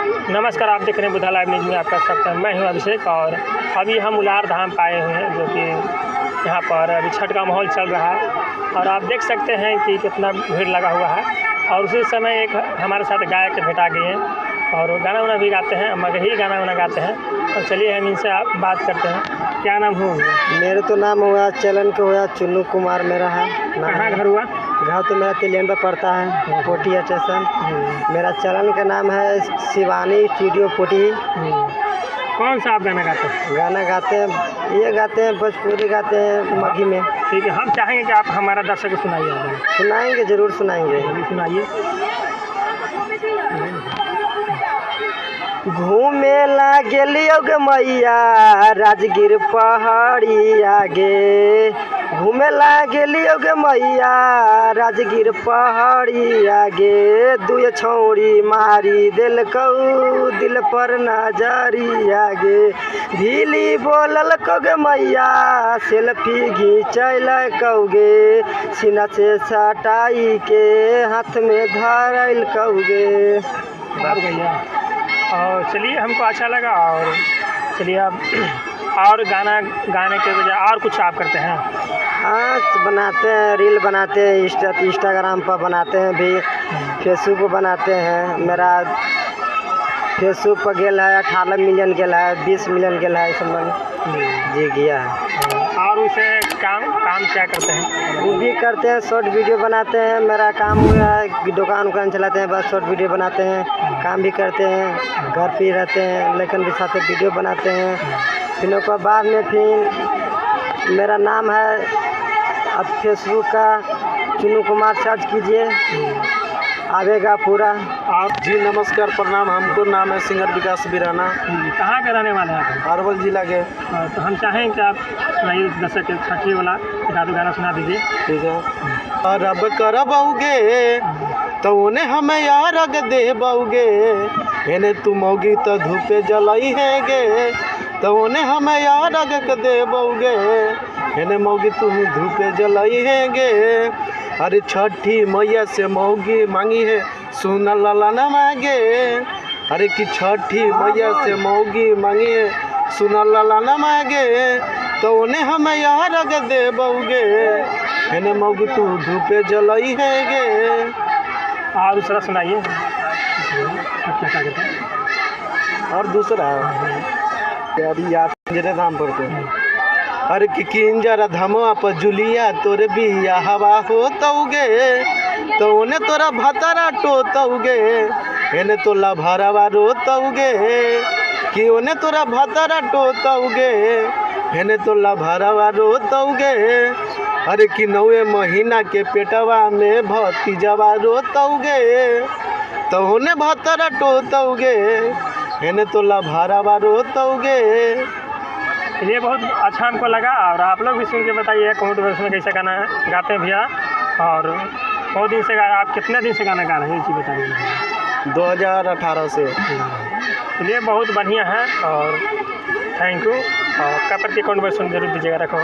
नमस्कार, आप देख रहे हैं बुधा लाइव न्यूज़ में आपका स्वागत है। मैं हूं अभिषेक और अभी हम उलार धाम पाए हुए हैं, जो कि यहाँ पर अभी छठ का माहौल चल रहा है और आप देख सकते हैं कि कितना भीड़ लगा हुआ है। और उसी समय एक हमारे साथ गायक भेटा गए हैं और वो गाना वाना भी गाते हैं, मगही गाना वाना गाते हैं। तो चलिए हम इनसे आप बात करते हैं। क्या नाम हुआ? मेरे तो नाम हुआ चलन के हुआ चुन्नू कुमार मेरा है। कहाँ घर हुआ? घर तो मेरा तिलियन पर पड़ता है, पोटी स्टेशन। मेरा चलन का नाम है शिवानी स्टूडियो पोटी। कौन सा आप गाना गाते हैं? गाना गाते हैं, ये गाते हैं भोजपुरी गाते हैं मघी में। ठीक है, हम चाहेंगे कि आप हमारा दर्शक को सुनाइए। सुनाएंगे, ज़रूर सुनाएंगे। सुनाइए। घूमेला गेलियो गे मैया राजगीर पहाड़ी आगे। घूमेला गेलियो गे मैया राजगीर पहाड़ी आगे। दुई छौड़ी मारी दिल कऊ दिल पर नजरी आगे। धीली बोलल कौगे मैया सेल्फी घींचल कौगे। सीना से सटाई के हाथ में धरल कौगे। भैया और चलिए, हमको अच्छा लगा। और चलिए आप और गाना गाने के बजाय और कुछ आप करते हैं? हाँ, बनाते हैं, रील बनाते हैं, इंस्टाग्राम पर बनाते हैं, भी फेसबुक पर बनाते हैं। मेरा फेसबुक पर गेल है 18 मिलियन गेल है, 20 मिलियन गेल है, सब जी गया है। और उसे काम क्या करते हैं? वो भी करते हैं, शॉर्ट वीडियो बनाते हैं। मेरा काम हुआ है दुकान चलाते हैं, बस शॉर्ट वीडियो बनाते हैं। काम भी करते हैं, घर पे रहते हैं, लेकिन भी साथ वीडियो बनाते हैं। फिर उसके बाद में फिर मेरा नाम है, अब फेसबुक का चुन्नू कुमार सर्च कीजिए, आवेगा पूरा। आप जी नमस्कार, प्रणाम। हमको नाम है सिंगर विकास बिराना। कहाँ के रहने वाले हैं? अरवल जिला के। तो हम चाहें कि आप सुनाइए दर्शक के छठी वाला एक आध गाना सुना दीजिए। ठीक है। अरब करबौगे तो उन्हें हमें यार अग दे बौगे। एने तुम होगी तो धूपे जलाई है गे, तो उन्हें हमें यार अग दे बौगे। एने मौगी तुम धूपे जलाई है गे। अरे छठी मैया से मौगी मांगी है सुन लाला न मांगे। अरे कि छठी मैया से मौगी मांगी है सुन लाला न मांगे, तो उन्हें हमें यार अग दे बौगे। एने मौगी तू धूपे जलाई है गे। और दूसरा सुनाइए। क्या करते हैं? और दूसरा अभी आप जरे धाम पड़ते हैं। अरे कि किंजरा धमवा पर जुलिया तोरे बिया हवा हो तौगे, तो उन्हें तोरा भतरा टो तौगे। एने तोला भरवा रो तौगे, कि उन्हें तोरा भतरा टो तौगे। एने तोला भरवा रो तौगे। अरे कि 9 महीना के पेटवा में भतीजवा रो तौगे, तो उन्हें भतरा टो तौगे। एने तोला भरवा रो तौगे। ये बहुत अच्छा हमको लगा और आप लोग भी सुन के बताइए कमेंट बॉक्स में कैसे गाना गाते हैं भैया। और बहुत दिन से आप कितने दिन से गाना गा रहे हैं, ये चीज़ बताइए। 2018 से। ये बहुत बढ़िया है और थैंक यू। और आपका प्रति कमेंट बॉक्स में जरूर दीजिएगा। रखो।